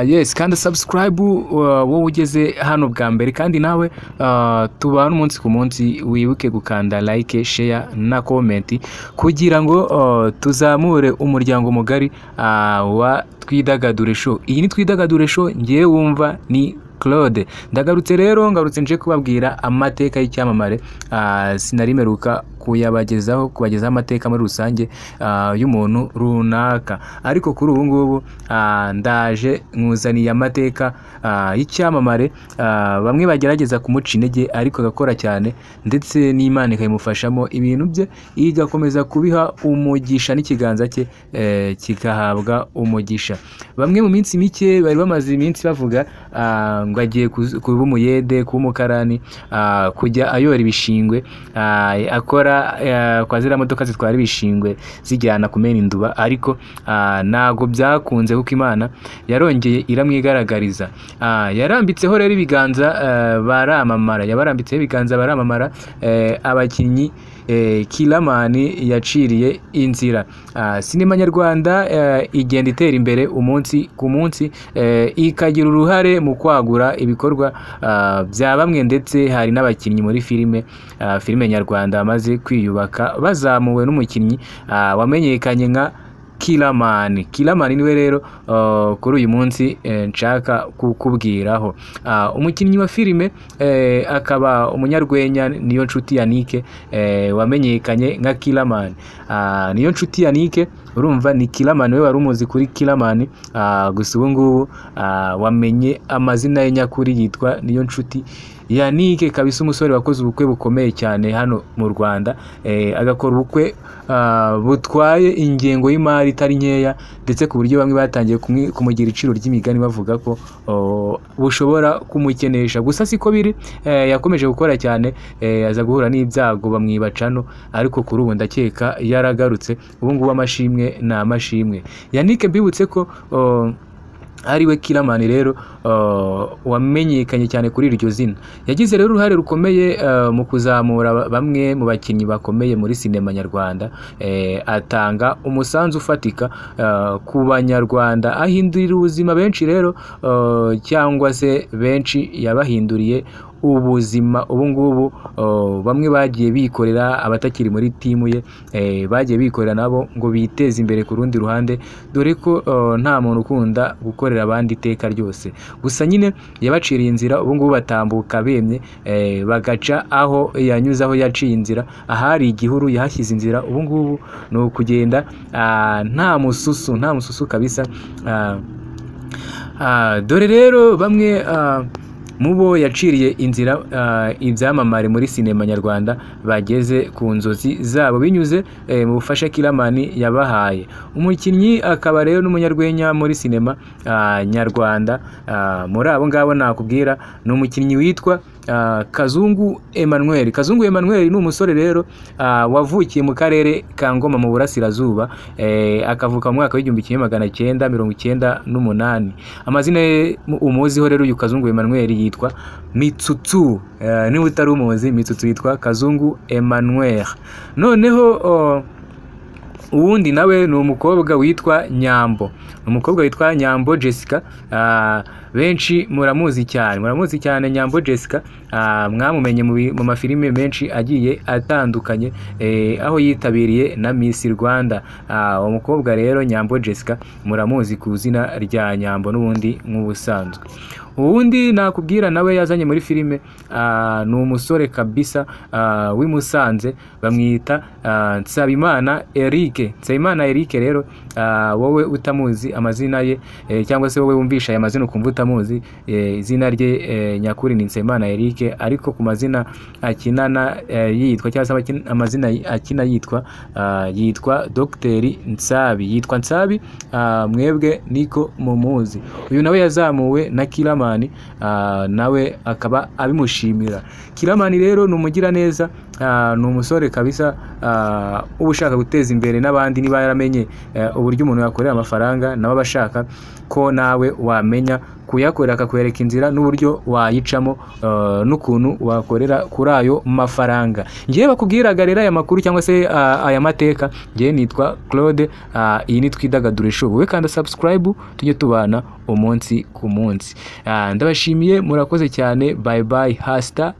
Yes, kandi subscribe wowe ugeze hano bwa mbere, kandi nawe tubana umunsi ku munsi, wibuke gukanda like, share na comment kugira ngo tuzamure umuryango mugari wa Twidagadure Show. Iyi ni Twidagadure Show, ngiye wumva ni Claude. Ngarutse nje kubabwira amateka y'icyamamare sinarimeruka kubagezaho amateka muri rusange y'umuntu runaka, ariko kuri ubu ngubu ndaje nkuzaniye amateka y'icyamamare bamwe bagerageza kumuca intege ariko agakora cyane, ndetse n'Imana ikayimufashamo ibintu bye igakomeza kubiha umugisha n'ikiganza cye kikahabwa umugisha. Bamwe mu minsi mike bari bamaze iminsi bavuga ngo agiye kuba umuyede, kuba umukarani, kujya ayora ibishingwe, akora kwa ziriya modoka zitwara ibishingwe zijyana kumena induba, ariko ntago byakunze kuko Imana yarongeye iramwigaragariza. Yarambitseho rero ibiganza baramamara, abakinnyi Kilamani yaciriye inzira. Sinema nyarwanda igenda itera imbere umunsi ku munsi, ikagira uruhare mu kwagura ibikorwa bya bamwe, ndetse hari n'abakinnyi muri filime nyarwanda bamaze kwiyubaka bazamuwe n'umukinnyi wamenyekanye nka Kilamani. Kilamani niwe rero kuri uyu munsi nshaka kukubwiraho. Umukinnyi wa filime akaba umunyarwenya Niyonshuti Yannick, wamenyekanye nka Kilamani. Niyonshuti Yannick, urumva ni Kilamani, we wari umuzi kuri Kilamani, gusa ubu ngubu wamenye amazina ye nyakuri, yitwa Niyonshuti Yannick kabisa, umusore wakoze ubukwe bukomeye cyane hano mu Rwanda, agakora ubukwe butwaye ingengo y'imari itari nkeya, ndetse ku buryo bamwe batangiye kumugira iciro ry'imigani bavuga ko bushobora kumukenesha. Gusa siko biri, yakomeje gukora cyane, aza guhura n'ibyago bamwibacano, ariko kuri ubu ndakeka yaragarutse. Ubu ngubu amashimwe ni amashimwe. Yannick mbibutse ko ariwe Kilamani rero wamenyekanye cyane kuri iryo zina. Yagize rero uruhare rukomeye mu kuzamura bamwe mu bakinnyi bakomeye muri sinema nyarwanda, atanga umusanzu ufatika ku banyarwanda, ahindurira ubuzima benshi rero, cyangwa se benshi yabahinduriye ubuzima. Ubu ngubu bamwe bagiye bikorera, abatakiri muri timu ye bagiye bikorera nabo ngo biteze imbere ku rundi ruhande, dore ko nta muntu ukunda gukorera abandi iteka ryose. Gusa nyine yabaciriye inzira, ubu ngubu batambuka bemye, bagaca aho yanyuze, aho yaciye inzira, ahari igihuru yahashyize inzira. Ubu ngubu ni ukugenda nta mususu kabisa. Dore rero bamwe mubo yaciriye inzira ibyamamare muri sinema nyarwanda bageze ku nzozi zabo binyuze mu bufasha Kilamani yabahaye. Umukinnyi akaba rero n'umunyarwenya muri sinema nyarwanda. Muri abo ngabo nakubwira ni umukinnyi witwa Kazungu Emmanuel. Kazungu Emmanuel ni umusore rero wavukiye mu karere ka Ngoma mu Burasirazuba, akavuka mu mwaka w'1998. Amazina ye umuziho rero uyu Kazungu Emmanuel yitwa Mitsutsu. Niba utari umuzi, Mitsutsu yitwa Kazungu Emmanuel. Noneho uwundi nawe ni umukobwa witwa Nyambo Jessica. Benshi muramuzi cyane Nyambo Jessica, mwamumenye mu mafilime menshi agiye atandukanye, aho yitabiriye na Miss Rwanda. Umukobwa rero Nyambo Jessica muramuzi ku izina rya Nyambo n'ubundi nk'ubusanzwe. Uwundi nakubwira nawe yazanye muri filime ni umusore kabisa w'i Musanze, bamwita Nsabimana Eric. Nsabimana Eric rero, wowe utamuzi amazina ye, cyangwa se wowe wumvisha aya mazina ukumva utamuzi, izina rye nyakuri ni Nsabimana Eric, ariko ku mazina akinana yitwa, cyangwa se amazina akina yitwa Dr Nsabi. Yitwa Nsabi, mwebwe niko mumuzi. Uyu nawe yazamuwe na Kilamani, nawe akaba abimushimira. Kilamani rero ni umugiraneza, ni umusore kabisa uba ushaka guteza imbere n'abandi, niba yaramenye uburyo umuntu yakorera amafaranga, nawe abashaka ko nawe wamenya kuyakorera, akakwereka inzira n'uburyo wayicamo n'ukuntu wakorera kuri ayo mafaranga. Ngiye bakubwiraga rero aya makuru cyangwa se aya mateka, ngiye nitwa Claude, iyi ni Twidagadure Show. Wowe kanda subscribe tujye tubana umunsi ku munsi. Ndabashimiye, murakoze cyane, bye bye, hasta.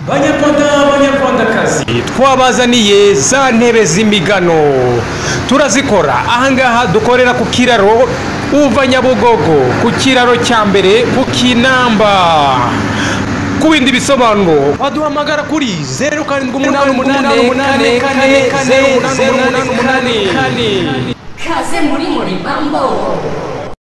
Banyarwandakazi, twabazaniye za ntebe z'imigano, turazikora ahangaha, dukorera ku kiraro uva Nyabugogo, ku kiraro cya mbere ku Kinamba. Ku bindi bisobanuro waduhamagara kuri 0788444088. Kaze muri Mambo.